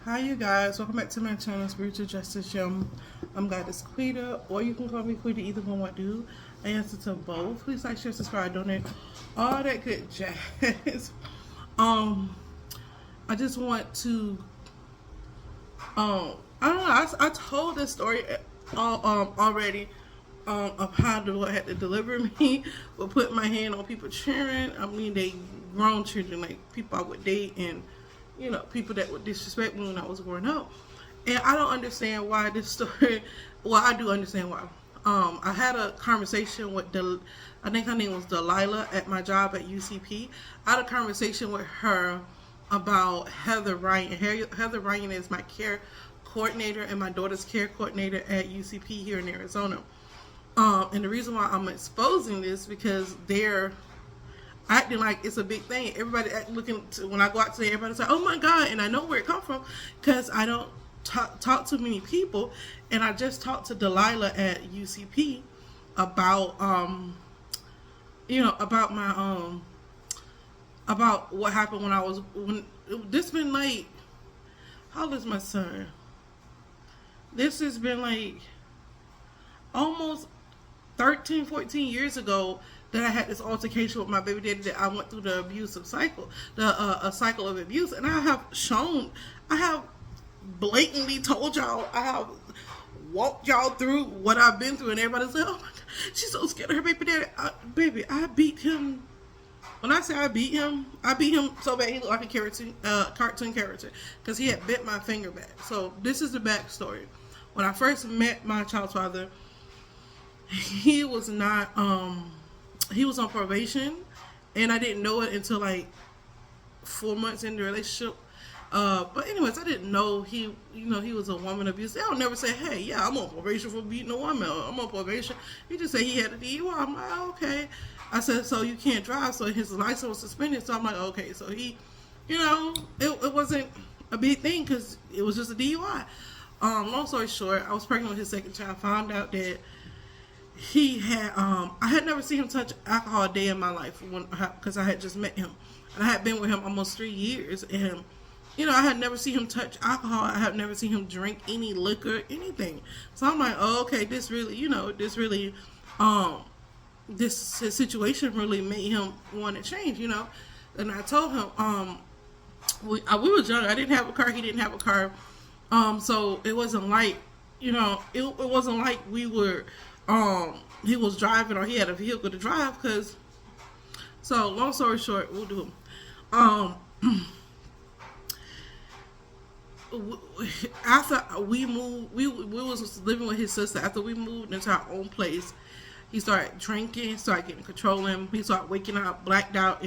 Hi you guys, welcome back to my channel, Spiritual Justice Gym. I'm Goddess Quita, or you can call me Quita, either one what do. I answer to both. Please like, share, subscribe, donate, all that good jazz. I just want to, I don't know, I told this story already, of how the Lord had to deliver me with putting my hand on people cheering. I mean, they grown children, like people I would date, and people that would disrespect me when I was growing up. And I don't understand why this story, well, I do understand why. I had a conversation with, I think her name was Delilah at my job at UCP. I had a conversation with her about Heather Ryan. Heather Ryan is my care coordinator and my daughter's care coordinator at UCP here in Arizona. And the reason why I'm exposing this because they're acting like it's a big thing. Everybody looking to, when I go out today, everybody's like, "Oh my God!" And I know where it comes from because I don't talk to many people. And I just talked to Delilah at UCP about about my about what happened when this been like, how old is my son? This has been like almost 13, 14 years ago that I had this altercation with my baby daddy, that I went through the abusive cycle, a cycle of abuse. And I have blatantly told y'all, I have walked y'all through what I've been through, and everybody's like, "Oh my God, she's so scared of her baby daddy." Baby, I beat him. When I say I beat him so bad he looked like a cartoon character because he had bit my finger back. So this is the backstory. When I first met my child's father, he was not, he was on probation, and I didn't know it until like 4 months in the relationship. But anyways, I didn't know he was a woman abuser. I'll never say, "Hey, yeah, I'm on probation for beating a woman. I'm on probation." He just said he had a DUI. I'm like, "Oh, okay." I said, "So you can't drive?" So his license was suspended. So I'm like, "Okay." So he, it wasn't a big thing because it was just a DUI. Long story short, I was pregnant with his second child. Found out that he had, I had never seen him touch alcohol a day in my life because I had just met him. And I had been with him almost 3 years. And, I had never seen him touch alcohol. I had never seen him drink any liquor, anything. So I'm like, "Oh, okay, this situation really made him want to change, And I told him, we was young. I didn't have a car. He didn't have a car. So it wasn't like, it wasn't like we were, he was driving or he had a vehicle to drive. So long story short, we'll do. After we moved, we was living with his sister. After we moved into our own place, he started drinking, started getting control of him. He started waking up blacked out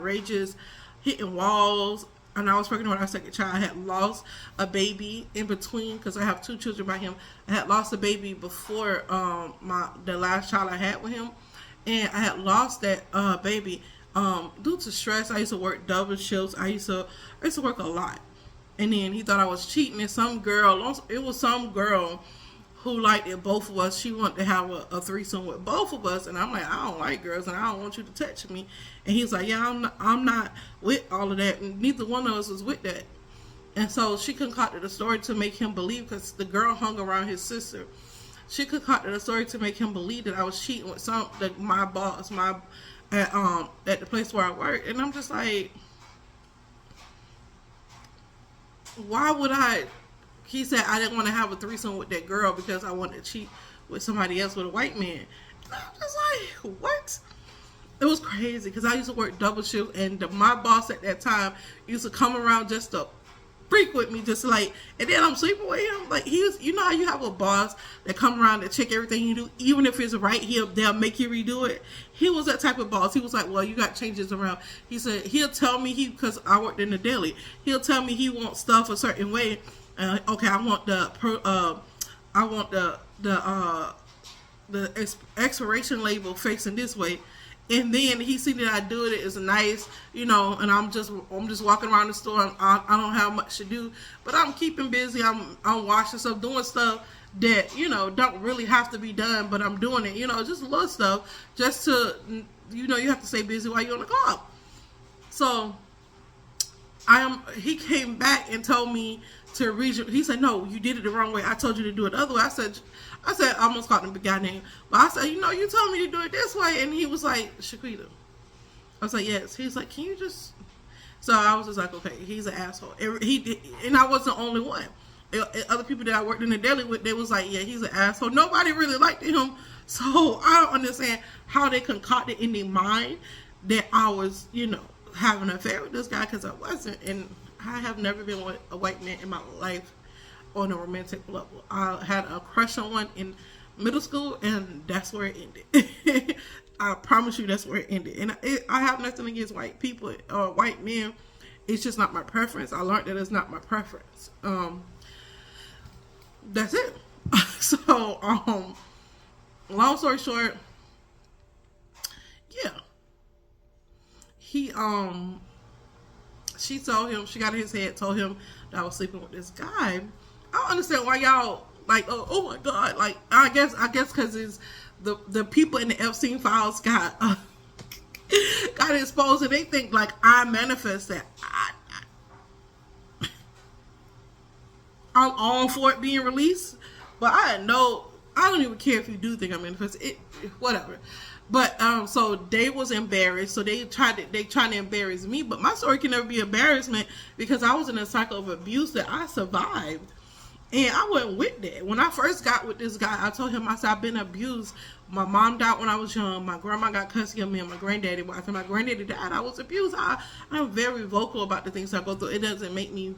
rages, hitting walls. And I was pregnant with our second child. I had lost a baby in between because I have 2 children by him. I had lost a baby before the last child I had with him, and I had lost that baby due to stress. I used to work double shifts. I used to work a lot, and then he thought I was cheating. And it was some girl who liked it, both of us. She wanted to have a threesome with both of us, and I'm like, "I don't like girls, and I don't want you to touch me." And he's like, "Yeah, I'm not with all of that," and neither one of us was with that. And so she concocted a story to make him believe, because the girl hung around his sister. She concocted a story to make him believe that I was cheating with my boss, at the place where I work. And I'm just like, why would I? He said I didn't want to have a threesome with that girl because I wanted to cheat with somebody else, with a white man. And I'm just like, what? It was crazy because I used to work double shift, and my boss at that time used to come around just to freak with me, just like, and then I'm sleeping with him. Like, he was, how you have a boss that come around and check everything you do, even if it's right, they'll make you redo it. He was that type of boss. He was like, "Well, you got changes around." He said he'll tell me, because I worked in the deli, he'll tell me he wants stuff a certain way. Okay, I want the expiration label facing this way, and then he see that I do it is nice, and I'm just walking around the store. I don't have much to do, but I'm keeping busy. I'm washing stuff, doing stuff that don't really have to be done, but I'm doing it. Just little stuff, just to you have to stay busy while you're on the clock. So he came back and told me to read you. He said, no, you did it the wrong way. I told you to do it the other way. I almost called him the guy name. But I said, you know, you told me to do it this way. And he was like, Shaquita. I was like, yes. He's like, can you just... So I was just like, okay, he's an asshole. And I wasn't the only one. Other people that I worked in the deli with, they was like, yeah, he's an asshole. Nobody really liked him. So I don't understand how they concocted in their mind that I was, you know, having an affair with this guy, because I wasn't. And I have never been with a white man in my life on a romantic level. I had a crush on one in middle school, and that's where it ended. I promise you that's where it ended. And I have nothing against white people or white men. It's just not my preference. I learned that it's not my preference. That's it. So, long story short, yeah. She told him, she got in his head, told him that I was sleeping with this guy. I don't understand why y'all like, oh my God. Like, I guess because it's the people in the Epstein files got exposed, and they think like I manifest that. I'm all for it being released, but I don't even care if you do think I manifest it, whatever. But so they was embarrassed, so they trying to embarrass me. But my story can never be embarrassment, because I was in a cycle of abuse that I survived, and I went with that. When I first got with this guy, I told him, I said, I've been abused. My mom died when I was young. My grandma got custody of me, and my granddaddy. After my granddaddy died, I was abused. I'm very vocal about the things I go through. It doesn't make me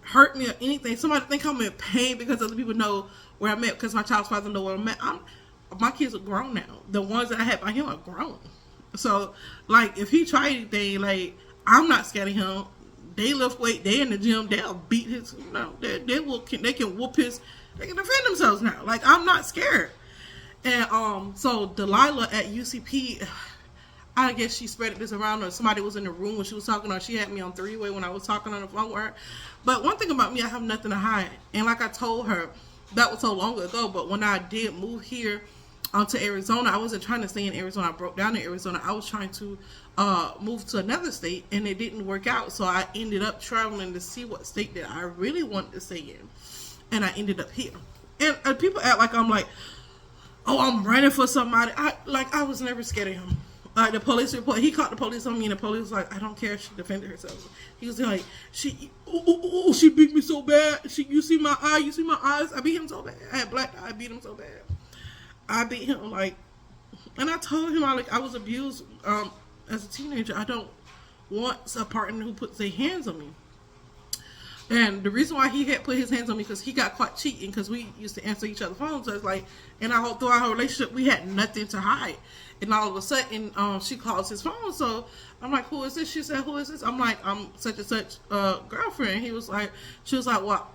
hurt me or anything. Somebody think I'm in pain because other people know where I'm at, because my child's father know where I'm at. My kids are grown now. The ones that I had by him are grown. So, like, if he tried anything, like, I'm not scared of him. They lift weight. They in the gym. They'll beat his. No, they can whoop his. They can defend themselves now. Like, I'm not scared. And so Delilah at UCP, I guess she spread this around, or somebody was in the room when she was talking, or she had me on three-way when I was talking on the phone with her. But one thing about me, I have nothing to hide. And like I told her, that was so long ago, but when I did move here to Arizona, I wasn't trying to stay in Arizona. I broke down in Arizona. I was trying to move to another state, and it didn't work out. So I ended up traveling to see what state that I really wanted to stay in. And I ended up here. And people act like I'm like, oh, I'm running for somebody. I was never scared of him. Like, the police report, he called the police on me, and the police was like, I don't care if she defended herself. He was like, she beat me so bad. You see my eyes? I beat him so bad. I had black eye, I beat him so bad. I beat him, like, and I told him I was abused as a teenager. I don't want a partner who puts their hands on me. And the reason why he had put his hands on me, because he got caught cheating, because we used to answer each other's phones. So it's like, and throughout our relationship, we had nothing to hide. And all of a sudden, she calls his phone. So I'm like, who is this? She said, who is this? I'm like, I'm such and such girlfriend. She was like, well,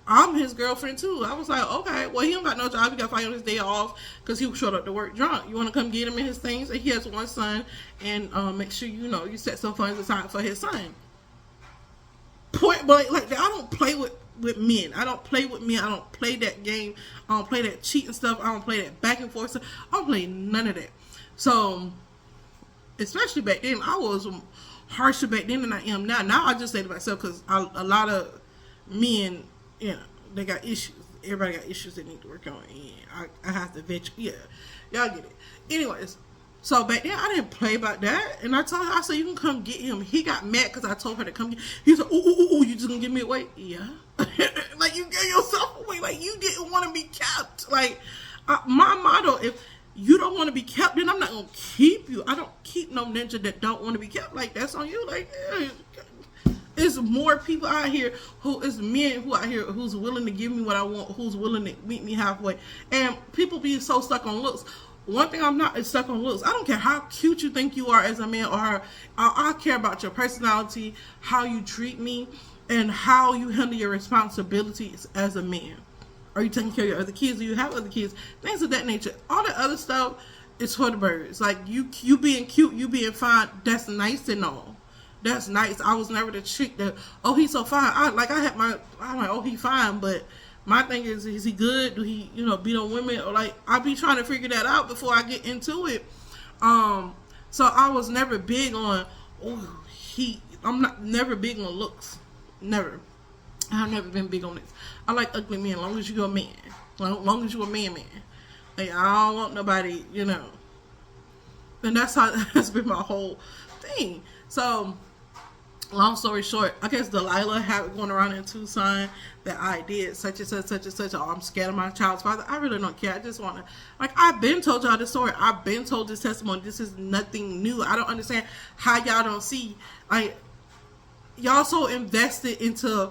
I'm his girlfriend too. I was like, okay, well, he don't got no job. He got fired on his day off because he showed up to work drunk. You want to come get him in his things? And he has one son, and make sure you set some funds aside for his son. Point blank, like that. I don't play with men. I don't play with men. I don't play that game. I don't play that cheating stuff. I don't play that back and forth stuff. I don't play none of that. So, especially back then, I was harsher back then than I am now. Now I just say to myself, because a lot of men, they got issues. Everybody got issues they need to work on. And I have to vet you. Yeah, y'all get it. Anyways, so back then I didn't play about that. And I told her, I said, you can come get him. He got mad because I told her to come get him. He said, ooh, you just gonna give me away? Yeah. Like, you gave yourself away. Like, you didn't want to be kept. Like, my motto, if you don't want to be kept, then I'm not gonna keep you. I don't keep no ninja that don't want to be kept. Like, that's on you. Like, there's more people out here men who out here who's willing to give me what I want, who's willing to meet me halfway. And people be so stuck on looks. One thing I'm not is stuck on looks. I don't care how cute you think you are as a man, or I care about your personality, how you treat me, and how you handle your responsibilities as a man. Are you taking care of your other kids? Do you have other kids? Things of that nature. All the other stuff is for the birds. Like, you being cute, you being fine, that's nice and all. That's nice. I was never the chick that, oh, he's so fine. I'm like, oh, he fine, but my thing is he good? Do he, beat on women? Or like, I'll be trying to figure that out before I get into it. So I was never big on, I'm not never big on looks. Never. I've never been big on this. I like ugly men, as long as you're a man. As long as you're a man. Like, I don't want nobody, you know. And that's how that's been my whole thing. So, long story short, I guess Delilah had it going around in Tucson that I did such and such, such and such. Oh, I'm scared of my child's father. I really don't care. I just want to, like, I've been told y'all this story. I've been told this testimony. This is nothing new. I don't understand how y'all don't see. Like, y'all so invested into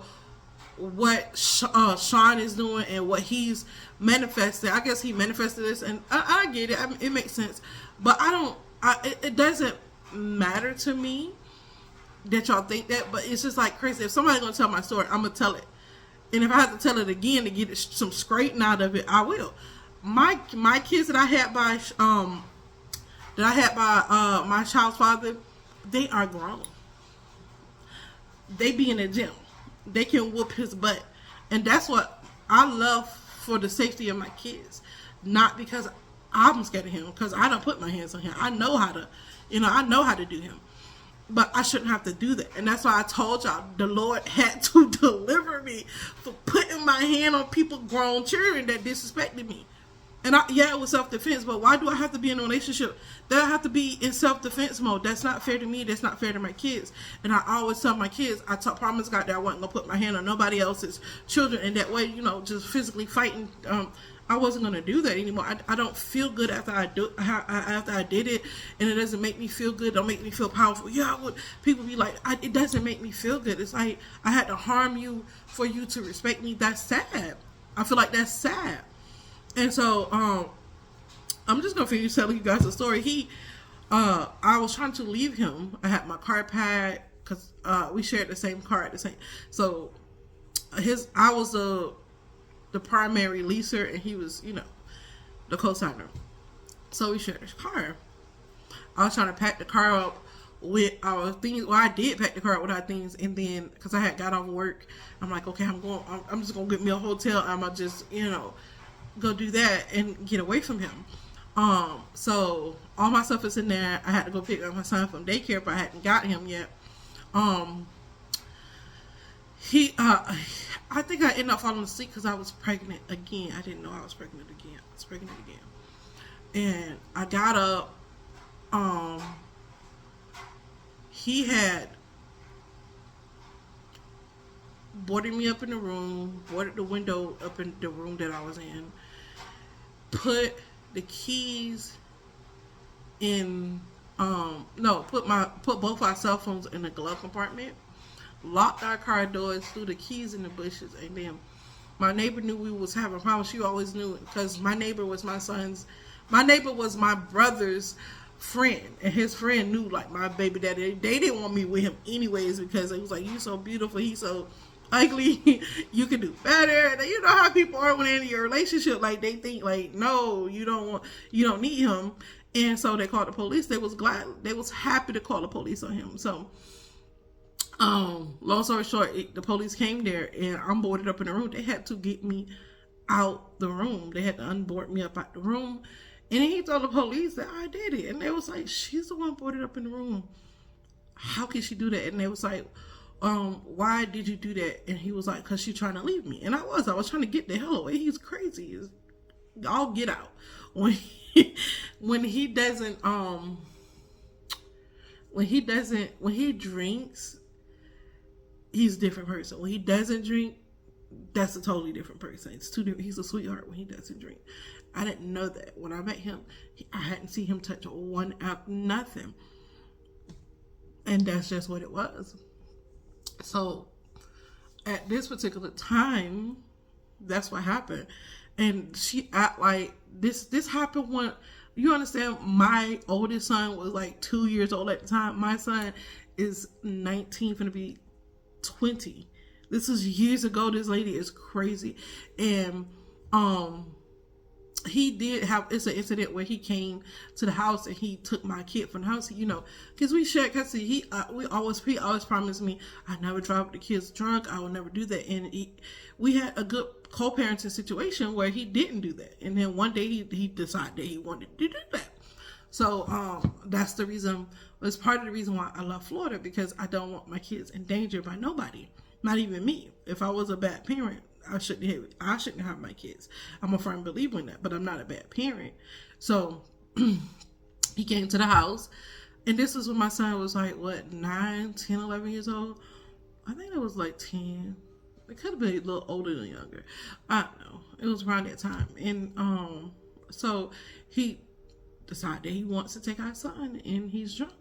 what Sean is doing and what he's manifested. I guess he manifested this, and I get it. I mean, it makes sense, but I don't. It doesn't matter to me that y'all think that, but it's just like crazy. If somebody's gonna tell my story, I'm gonna tell it, and if I have to tell it again to get some straightening out of it, I will. My kids that I had by my child's father, they are grown. They be in the gym. They can whoop his butt. And that's what I love for the safety of my kids. Not because I'm scared of him, because I don't put my hands on him. I know how to, I know how to do him. But I shouldn't have to do that. And that's why I told y'all the Lord had to deliver me for putting my hand on people, grown children that disrespected me. And it was self-defense, but why do I have to be in a relationship that I have to be in self-defense mode? That's not fair to me. That's not fair to my kids. And I always tell my kids, promise God that I wasn't going to put my hand on nobody else's children. And that way, just physically fighting, I wasn't going to do that anymore. I don't feel good after I did it, and it doesn't make me feel good. Don't make me feel powerful. Yeah, people be like, it doesn't make me feel good. It's like I had to harm you for you to respect me. That's sad. I feel like that's sad. And so, I'm just gonna finish telling you guys the story. I was trying to leave him. I had my car pad because we shared the same car at the same. So, I was the primary leaser, and he was, the co-signer. So we shared his car. I was trying to pack the car up with our things. Well, I did pack the car up with our things, and then because I had got off work, I'm like, okay, I'm just gonna get me a hotel. I'm gonna just, go do that and get away from him. So all my stuff is in there. I had to go pick up my son from daycare, but I hadn't got him yet. I think I ended up falling asleep because I was pregnant again. I didn't know I was pregnant again. I was pregnant again. And I got up. He had boarded me up in the room, boarded the window up in the room that I was in, put the keys in, put both our cell phones in the glove compartment, locked our car doors, threw the keys in the bushes, and then my neighbor knew we was having problems. She always knew it because my neighbor was my brother's friend, and his friend knew, like, my baby daddy. They didn't want me with him anyways because it was like, you so beautiful, he's so ugly, you can do better. And you know how people are when they're in your relationship, like they think like, no, you don't need him. And so they called the police. They was happy to call the police on him. So long story short, the police came there, and I'm boarded up in the room. They had to get me out the room. They had to unboard me up out the room. And then he told the police that I did it. And they was like, she's the one boarded up in the room. How can she do that? And they was like, why did you do that? And he was like, because she's trying to leave me. And I was trying to get the hell away. He's crazy. I'll get out. When he drinks, he's a different person. When he doesn't drink, that's a totally different person. It's too different. He's a sweetheart when he doesn't drink. I didn't know that. When I met him, I hadn't seen him touch one app, nothing. And that's just what it was. So at this particular time, that's what happened. And she act like this happened when, you understand, my oldest son was like 2 years old at the time. My son is 19, gonna be 20. This is years ago. This lady is crazy. And he did have, it's an incident where he came to the house and he took my kid from the house, because we shared custody. He always promised me I never drive the kids drunk. I will never do that. And we had a good co-parenting situation where he didn't do that. And then one day he decided that he wanted to do that. So that's the reason. It's part of the reason why I love Florida, because I don't want my kids in danger by nobody. Not even me. If I was a bad parent, I shouldn't have my kids. I'm a firm believer in that, but I'm not a bad parent. So he came to the house, and this is when my son was like, what, 9, 10, 11 years old? I think it was like 10. It could have been a little older than younger. I don't know. It was around that time. And so he decided he wants to take our son, and he's drunk.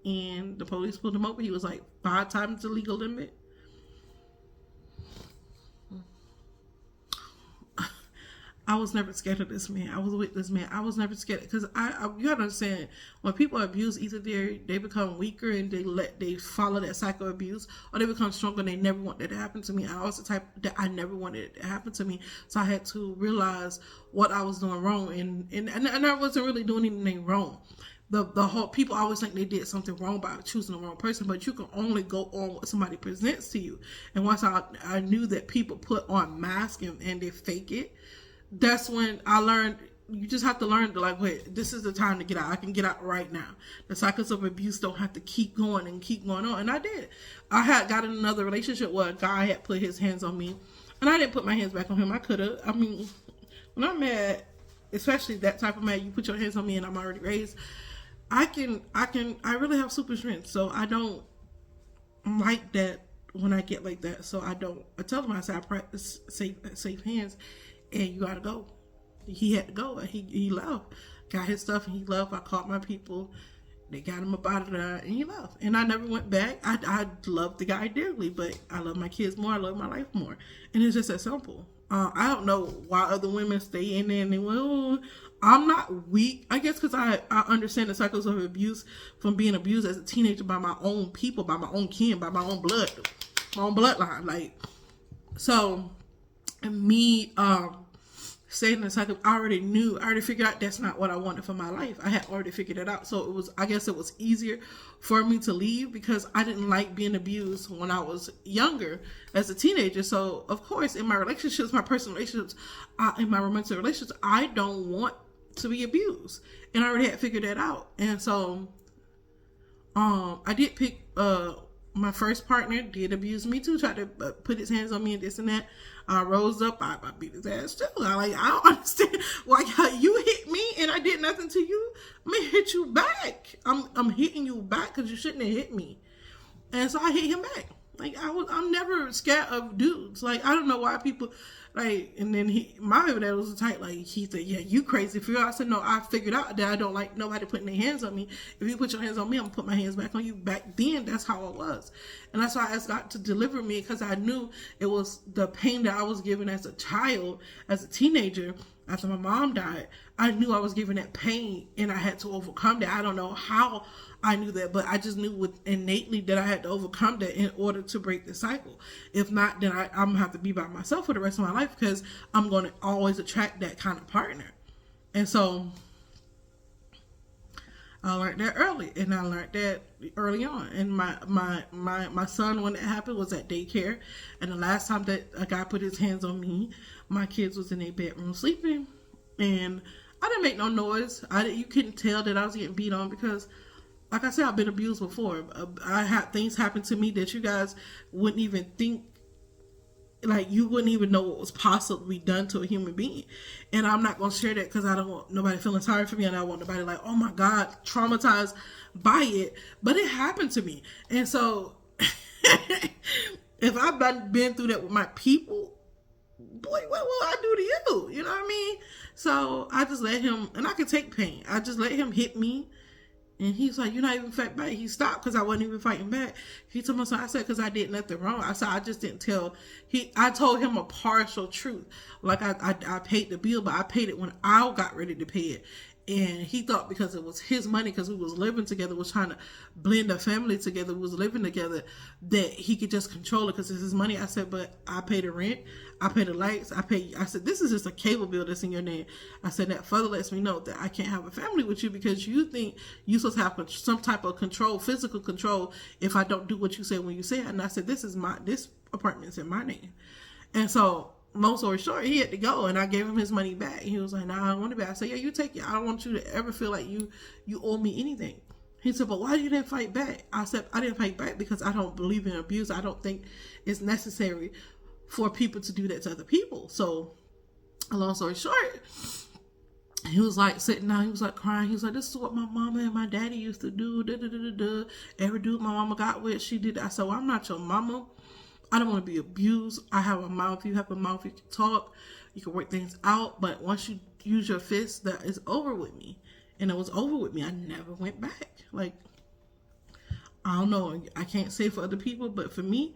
And the police pulled him over. He was like 5 times the legal limit. I was never scared of this man. I was with this man. I was never scared because you gotta understand, when people abuse, either they become weaker and they follow that cycle of abuse, or they become stronger and they never want that to happen to me. I was the type that I never wanted it to happen to me, so I had to realize what I was doing wrong, and I wasn't really doing anything wrong. The whole people always think they did something wrong by choosing the wrong person, but you can only go on what somebody presents to you. And once I knew that people put on masks and they fake it, that's when I learned you just have to learn to, like, wait, this is the time to get out. I can get out right now. The cycles of abuse don't have to keep going and keep going on. And I did. I had got in another relationship where a guy had put his hands on me, and I didn't put my hands back on him. I could have. I mean, when I'm mad, especially that type of mad, you put your hands on me and I'm already raised, I really have super strength. So I don't like that when I get like that. So I tell him, I say, I practice safe hands. And you gotta go. He had to go. He left. Got his stuff and he left. I called my people. They got him up out of there and he left. And I never went back. I love the guy dearly, but I love my kids more. I love my life more. And it's just that simple. I don't know why other women stay in there and they, well, I'm not weak. I guess because I understand the cycles of abuse from being abused as a teenager by my own people, by my own kin, by my own blood, my own bloodline. Like, so... And me staying in the cycle, I already figured out that's not what I wanted for my life. I had already figured it out. So I guess it was easier for me to leave because I didn't like being abused when I was younger as a teenager. So of course, in my relationships, my personal relationships, in my romantic relationships, I don't want to be abused. And I already had figured that out. And so I did pick my first partner did abuse me too, tried to put his hands on me and this and that. I rose up, I beat his ass too. I don't understand why you hit me and I did nothing to you. I'm gonna hit you back. I'm hitting you back because you shouldn't have hit me. And so I hit him back. Like I'm never scared of dudes. Like I don't know why people like. And then my baby dad was tight. Like he said, "Yeah, you crazy for real." I said, "No, I figured out that I don't like nobody putting their hands on me. If you put your hands on me, I'm gonna put my hands back on you." Back then, that's how it was, and that's why I asked God to deliver me because I knew it was the pain that I was given as a child, as a teenager. After my mom died, I knew I was given that pain, and I had to overcome that. I don't know how I knew that, but I just knew innately that I had to overcome that in order to break the cycle. If not, then I'm going to have to be by myself for the rest of my life because I'm going to always attract that kind of partner. And so I learned that early, and I learned that early on. And my son, when it happened, was at daycare. And the last time that a guy put his hands on me, my kids was in their bedroom sleeping, and I didn't make no noise. You couldn't tell that I was getting beat on because, like I said, I've been abused before. I had things happen to me that you guys wouldn't even think. Like, you wouldn't even know what was possibly done to a human being. And I'm not going to share that because I don't want nobody feeling sorry for me. And I don't want nobody like, oh my God, traumatized by it. But it happened to me. And so, if I've been through that with my people, boy, what will I do to you? You know what I mean? So, I just let him, and I can take pain. I just let him hit me. And he's like, you're not even fighting back. He stopped because I wasn't even fighting back. He told me, so I said, because I did nothing wrong. I said, I just didn't tell. I told him a partial truth. Like, I paid the bill, but I paid it when I got ready to pay it. And he thought because it was his money, because we was living together, was trying to blend a family together, we was living together, that he could just control it because it's his money. I said, but I pay the rent, I pay the lights, I said, this is just a cable bill that's in your name. I said, that further lets me know that I can't have a family with you because you think you're supposed to have some type of control, physical control, if I don't do what you say when you say it. And I said, this apartment's in my name. And so, long story short, he had to go, and I gave him his money back. He was like, "Nah, I don't want it back." I said, "Yeah, you take it. I don't want you to ever feel like you owe me anything." He said, but why you didn't fight back? I said, I didn't fight back because I don't believe in abuse. I don't think it's necessary for people to do that to other people. So, long story short, he was like sitting down, he was like crying. He was like, this is what my mama and my daddy used to do. Da, da, da, da, da. Every dude my mama got with, she did that. I said, well, I'm not your mama. I don't want to be abused. I have a mouth. You have a mouth. You can talk. You can work things out. But once you use your fist, that is over with me. And it was over with me. I never went back. Like, I don't know. I can't say for other people, but for me,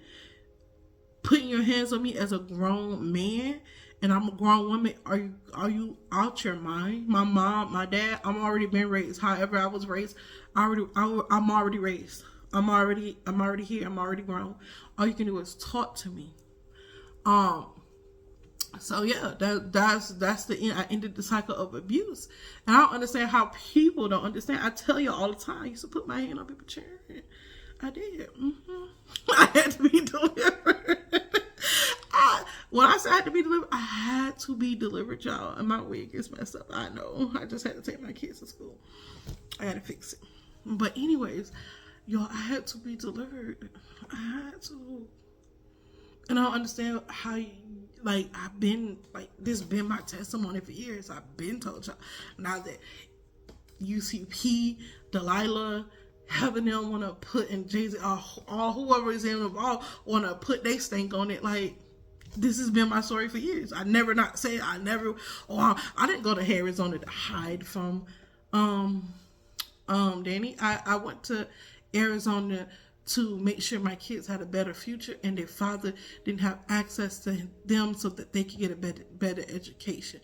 putting your hands on me as a grown man, and I'm a grown woman, are you out your mind? My mom, my dad, I'm already been raised. However I was raised, I'm already raised. I'm already here. I'm already grown. All you can do is talk to me. So yeah, that's the end. I ended the cycle of abuse, and I don't understand how people don't understand. I tell you all the time, I used to put my hand on people's chair. I did. I had to be delivered. When I said I had to be delivered, I had to be delivered, y'all. And my wig is messed up. I know. I just had to take my kids to school. I had to fix it. But anyways, y'all, I had to be delivered. I had to. And I don't understand how you, like, I've been, like, this been my testimony for years. I've been told y'all. Now that UCP, Delilah, Heaven, they don't want to put in Jay-Z, all whoever is involved want to put their stank on it. Like, this has been my story for years. I didn't go to Arizona to hide from Danny. I went to Arizona to make sure my kids had a better future and their father didn't have access to them so that they could get a better education.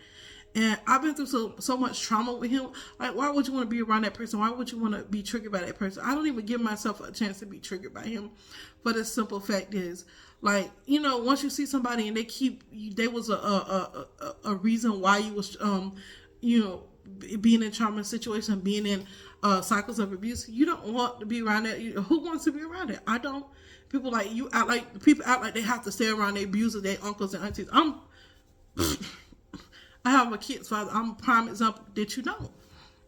And I've been through so much trauma with him. Like, why would you want to be around that person? Why would you want to be triggered by that person? I don't even give myself a chance to be triggered by him. But the simple fact is, like, you know, once you see somebody and there was a reason why you was, you know, being in trauma situation, being in cycles of abuse, you don't want to be around that. Who wants to be around it? I don't. People like people act like they have to stay around their abusers, their uncles and aunties. I have a kid's father. I'm a prime example that you know.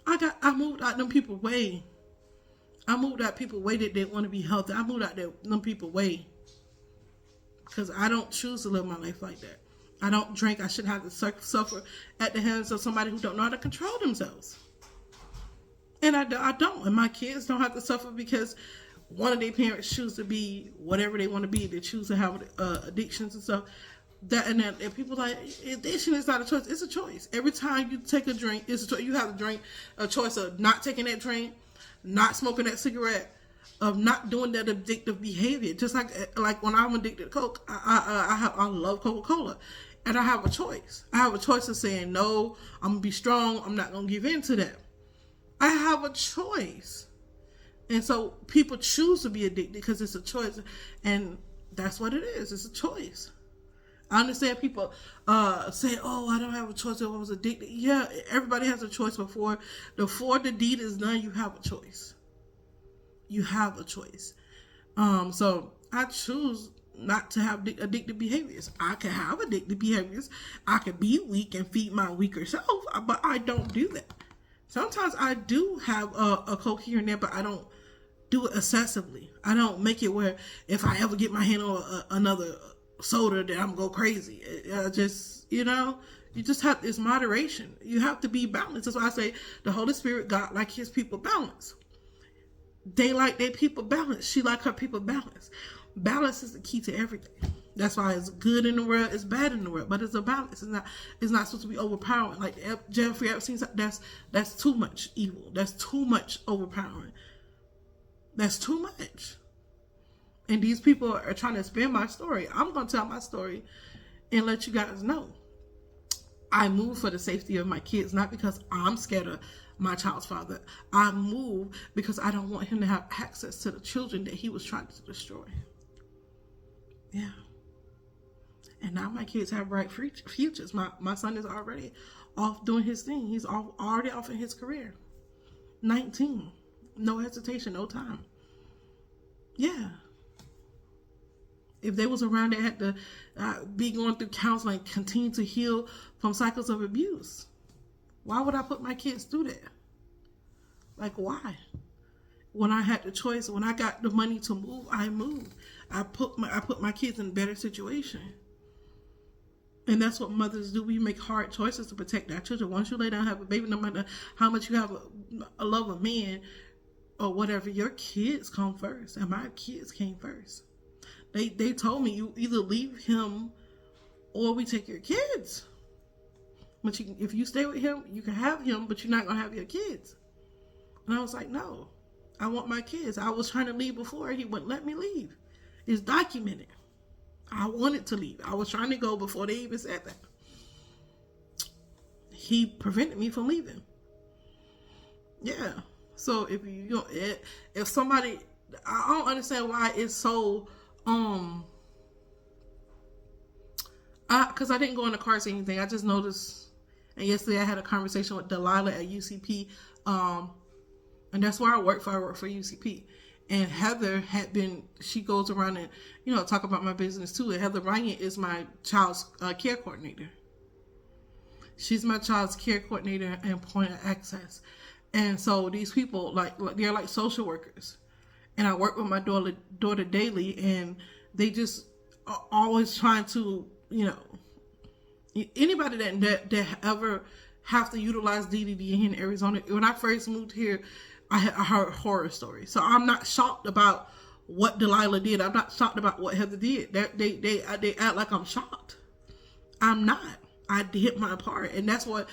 I moved out them people way. I moved out people way that they want to be healthy. I moved out them people way. Because I don't choose to live my life like that. I don't drink. I shouldn't have to suffer at the hands of somebody who don't know how to control themselves. And I don't. And my kids don't have to suffer because one of their parents choose to be whatever they want to be. They choose to have addictions and stuff. And people like, addiction is not a choice. It's a choice. Every time you take a drink, it's a choice. You have to drink a choice of not taking that drink, not smoking that cigarette, of not doing that addictive behavior. Just like when I'm addicted to Coke, I love Coca-Cola. And I have a choice. I have a choice of saying, no, I'm going to be strong. I'm not going to give in to that. I have a choice. And so people choose to be addicted because it's a choice. And that's what it is. It's a choice. I understand people say, oh, I don't have a choice if I was addicted. Yeah, everybody has a choice before the deed is done. You have a choice. You have a choice. So I choose not to have addictive behaviors. I can have addictive behaviors. I can be weak and feed my weaker self, but I don't do that. Sometimes I do have a Coke here and there, but I don't do it excessively. I don't make it where if I ever get my hand on another soda that I'm go crazy. Just, you know, you just have this moderation. You have to be balanced. That's why I say the Holy Spirit, God like his people balance. They like their people balance. She like her people balance. Balance is the key to everything. That's why it's good in the world, it's bad in the world, but it's a balance. It's not supposed to be overpowering. Like Jeffrey Epstein, that's too much evil. That's too much overpowering. That's too much. And these people are trying to spin my story. I'm going to tell my story and let you guys know. I moved for the safety of my kids, not because I'm scared of my child's father. I moved because I don't want him to have access to the children that he was trying to destroy. Yeah. And now my kids have bright futures. My son is already off doing his thing. He's already off in his career. 19. No hesitation, no time. Yeah. If they was around that had to be going through counseling, continue to heal from cycles of abuse, why would I put my kids through that? Like, why? when I had the choice, when I got the money to move, I moved. I put my kids in a better situation. And that's what mothers do. We make hard choices to protect our children. Once you lay down and have a baby, no matter how much you have a love of man or whatever, your kids come first. And my kids came first. They told me, you either leave him or we take your kids. But if you stay with him, you can have him, but you're not going to have your kids. And I was like, no, I want my kids. I was trying to leave before. He wouldn't let me leave. It's documented. I wanted to leave. I was trying to go before they even said that. He prevented me from leaving. Yeah. So if somebody, I don't understand why it's so, because I didn't go in the car or say anything. I just noticed, and yesterday I had a conversation with Delilah at UCP, and that's where I work for. I work for UCP. And Heather she goes around and, talk about my business too. And Heather Ryan is my child's care coordinator. She's my child's care coordinator and point of access. And so these people, they're like social workers. And I work with my daughter daily, and they just are always trying to, anybody that ever have to utilize DDD here in Arizona. When I first moved here, I heard horror stories. So I'm not shocked about what Delilah did. I'm not shocked about what Heather did. They act like I'm shocked. I'm not. I did my part, and that's what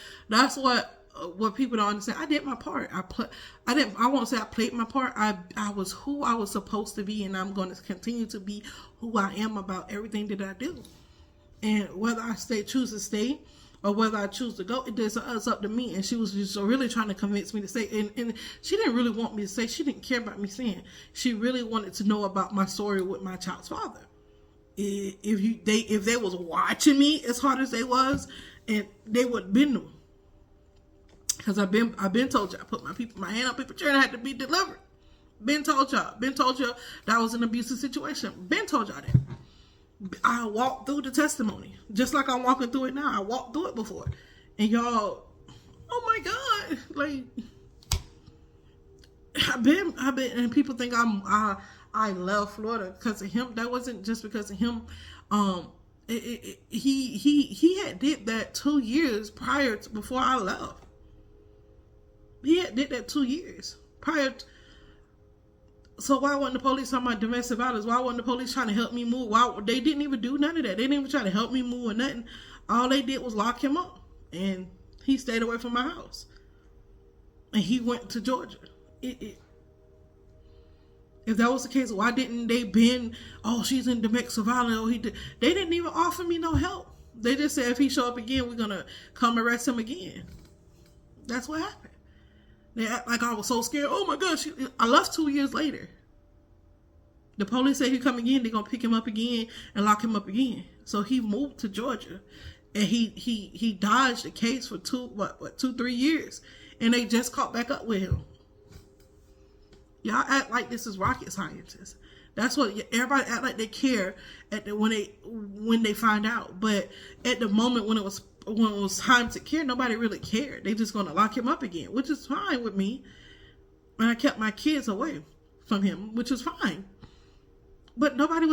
people don't understand. I did my part. I won't say I played my part. I was who I was supposed to be, and I'm going to continue to be who I am about everything that I do. And whether I choose to stay, or whether I choose to go, it's up to me. And she was just really trying to convince me to stay. And she didn't really want me to stay. She didn't care about me staying. She really wanted to know about my story with my child's father. If they was watching me as hard as they was, and they would have been them. Because I've been told you, I put my hand on people's children, had to be delivered. Been told y'all that was an abusive situation. Been told y'all that. I walked through the testimony just like I'm walking through it now. I walked through it before, and y'all, oh my God, I've been, and people think I left Florida because of him. That wasn't just because of him. He had did that 2 years before I left. He had did that 2 years prior. So why wasn't the police talking about domestic violence? Why wasn't the police trying to help me move? Why they didn't even do none of that? They didn't even try to help me move or nothing. All they did was lock him up, and he stayed away from my house. And he went to Georgia. If that was the case, why didn't they been? Oh, she's in domestic violence. Oh, he did. They didn't even offer me no help. They just said if he show up again, we're gonna come arrest him again. That's what happened. They act like I was so scared. Oh my gosh, I left 2 years later. The police say he come again, they're gonna pick him up again and lock him up again. So he moved to Georgia, and he dodged the case for 2-3 years, and they just caught back up with him. Y'all act like this is rocket scientists. That's what everybody act like they care when they find out, but at the moment when it was time to care, nobody really cared. They just gonna lock him up again, which is fine with me. And I kept my kids away from him, which is fine. But I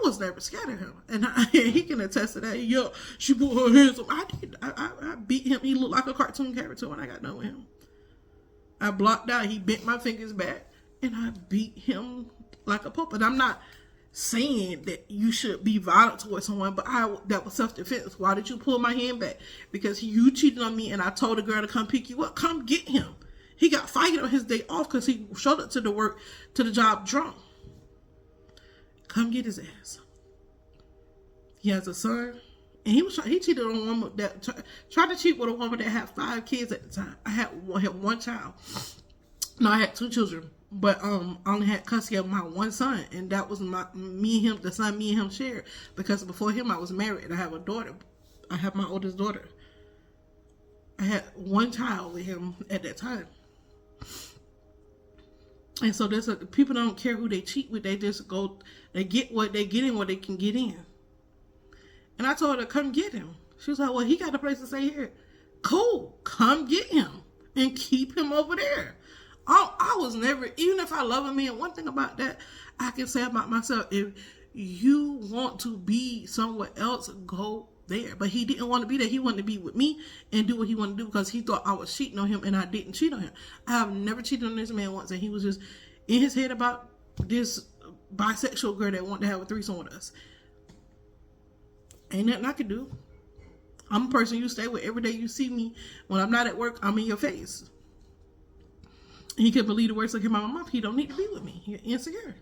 was never scared of him. And he can attest to that. Yo, she put her hands on. I did. I beat him. He looked like a cartoon character when I got done with him. I blocked out. He bent my fingers back, and I beat him like a puppet. I'm not saying that you should be violent towards someone, but that was self-defense. Why did you pull my hand back? Because you cheated on me, and I told a girl to come pick you up. Come get him. He got fired on his day off because he showed up to the job drunk. Come get his ass. He has a son, and he cheated on a woman that tried to cheat with a woman that had 5 kids at the time. I had one child. No, I had 2 children, but I only had custody of my one son, and that was the son me and him shared. Because before him, I was married. I have a daughter. I have my oldest daughter. I had one child with him at that time. And so people don't care who they cheat with. They just they get what they get in, what they can get in. And I told her, come get him. She was like, well, he got a place to stay here. Cool. Come get him and keep him over there I was never, even if I love a man, one thing about that I can say about myself, if you want to be somewhere else, go there. But he didn't want to be there. He wanted to be with me and do what he wanted to do because he thought I was cheating on him, and I didn't cheat on him. I have never cheated on this man once, and he was just in his head about this bisexual girl that wanted to have a threesome with us. Ain't nothing I can do. I'm a person you stay with every day. You see me when I'm not at work, I'm in your face. He can believe the words that came out of my mouth. He don't need to be with me. You're insecure.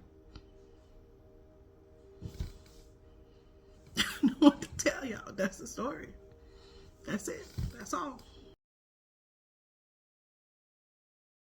I don't know what to tell y'all. That's the story. That's it. That's all.